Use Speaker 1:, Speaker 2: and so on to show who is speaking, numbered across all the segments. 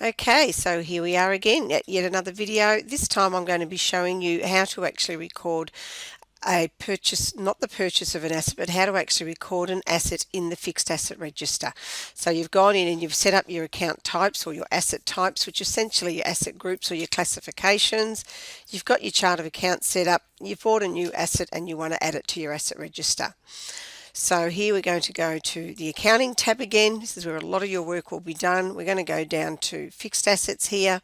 Speaker 1: Okay, so here we are again at yet another video. This time I'm going to be showing you how to actually record a purchase, not the purchase of an asset, but how to actually record an asset in the fixed asset register. So you've gone in and you've set up your account types or your asset types, which essentially your asset groups or your classifications. You've got your chart of accounts set up, you've bought a new asset and you want to add it to your asset register. So here we're going to go to the accounting tab again. This is where a lot of your work will be done. We're going to go down to fixed assets here.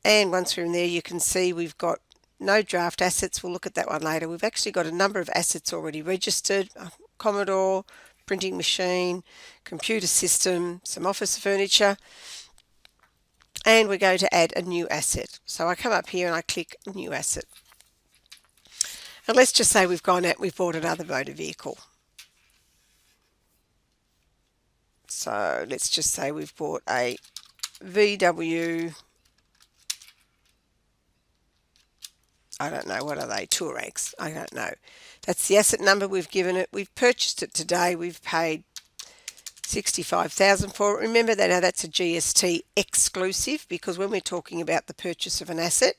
Speaker 1: And once we're in there, you can see we've got no draft assets. We'll look at that one later. We've actually got a number of assets already registered. Commodore, printing machine, computer system, some office furniture. And we're going to add a new asset. So I come up here and I click new asset. And let's just say we've gone out, we've bought another motor vehicle. So let's just say we've bought a VW, I don't know, what are they, Touaregs, I don't know. That's the asset number we've given it. We've purchased it today. We've paid $65,000 for it. Remember that now that's a GST exclusive, because when we're talking about the purchase of an asset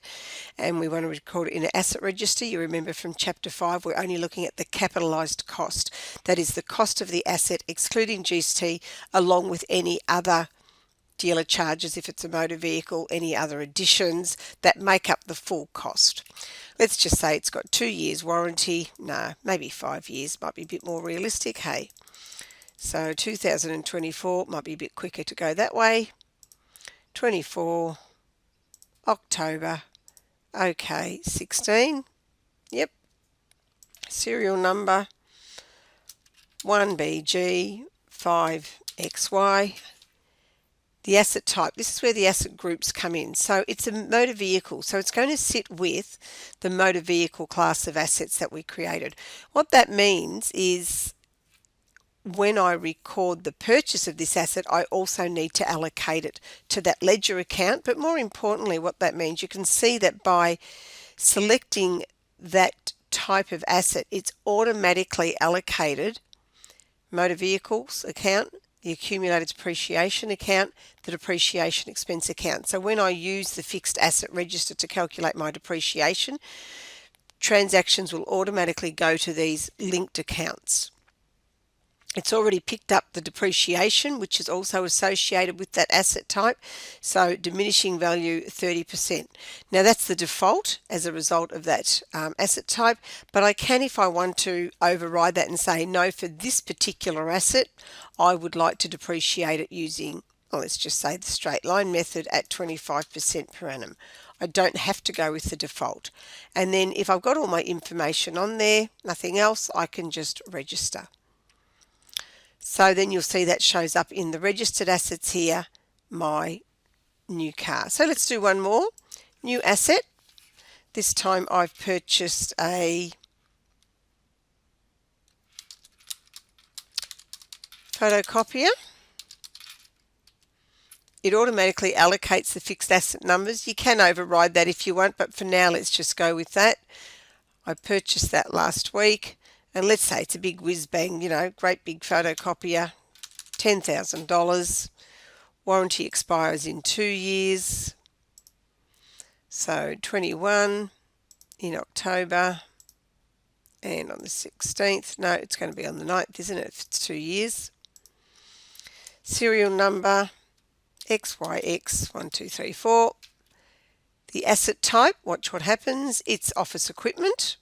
Speaker 1: and we want to record it in an asset register, you remember from chapter 5 we're only looking at the capitalised cost. That is the cost of the asset excluding GST, along with any other dealer charges if it's a motor vehicle, any other additions that make up the full cost. Let's just say it's got 2 years warranty. No, maybe 5 years, might be a bit more realistic, hey. So 2024 might be a bit quicker to go that way. 24 October, okay, 16, yep. Serial number 1BG5XY. The asset type, this is where the asset groups come in. So it's a motor vehicle, so it's going to sit with the motor vehicle class of assets that we created. What that means is when I record the purchase of this asset, I also need to allocate it to that ledger account. But more importantly, what that means, you can see that by selecting that type of asset, it's automatically allocated motor vehicles account, the accumulated depreciation account, the depreciation expense account. So when I use the fixed asset register to calculate my depreciation, transactions will automatically go to these linked accounts. It's already picked up the depreciation, which is also associated with that asset type. So diminishing value 30%. Now that's the default as a result of that asset type, but I can, if I want to, override that and say, no, for this particular asset, I would like to depreciate it using, well, let's just say the straight line method at 25% per annum. I don't have to go with the default. And then if I've got all my information on there, nothing else, I can just register. So then you'll see that shows up in the registered assets here, my new car. So let's do one more. New asset. This time I've purchased a photocopier. It automatically allocates the fixed asset numbers. You can override that if you want, but for now let's just go with that. I purchased that last week. And let's say it's a big whiz bang, you know, great big photocopier, $10,000. Warranty expires in 2 years. So 21 in October and on the 16th. No, it's going to be on the 9th, isn't it, if it's 2 years. Serial number XYX1234. The asset type, watch what happens. It's office equipment.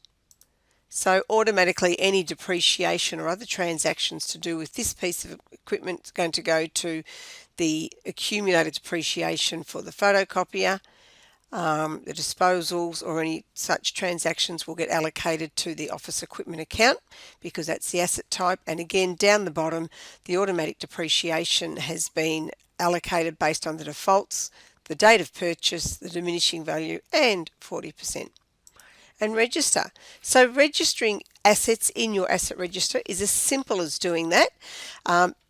Speaker 1: So automatically any depreciation or other transactions to do with this piece of equipment is going to go to the accumulated depreciation for the photocopier. The disposals or any such transactions will get allocated to the office equipment account because that's the asset type. And again, down the bottom, the automatic depreciation has been allocated based on the defaults, the date of purchase, the diminishing value, and 40%. And register. So registering assets in your asset register is as simple as doing that.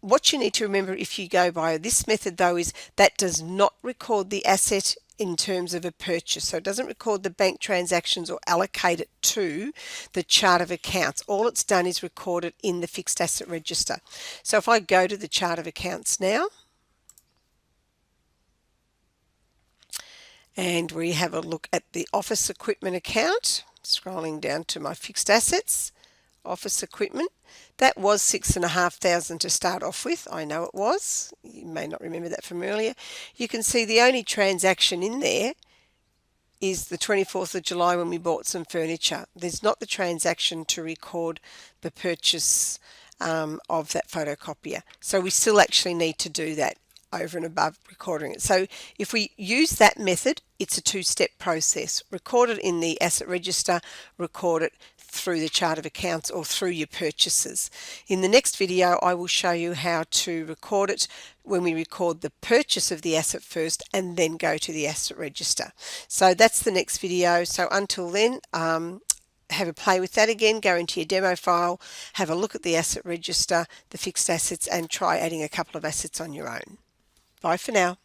Speaker 1: What you need to remember if you go by this method though is that does not record the asset in terms of a purchase. So it doesn't record the bank transactions or allocate it to the chart of accounts. All it's done is record it in the fixed asset register. So if I go to the chart of accounts now, and we have a look at the office equipment account, scrolling down to my fixed assets, office equipment. That was $6,500 to start off with. I know it was. You may not remember that from earlier. You can see the only transaction in there is the 24th of July when we bought some furniture. There's not the transaction to record the purchase of that photocopier. So we still actually need to do that over and above recording it. So if we use that method, it's a two-step process. Record it in the asset register, record it through the chart of accounts or through your purchases. In the next video, I will show you how to record it when we record the purchase of the asset first and then go to the asset register. So that's the next video. So until then, have a play with that again, go into your demo file, have a look at the asset register, the fixed assets, and try adding a couple of assets on your own. Bye for now.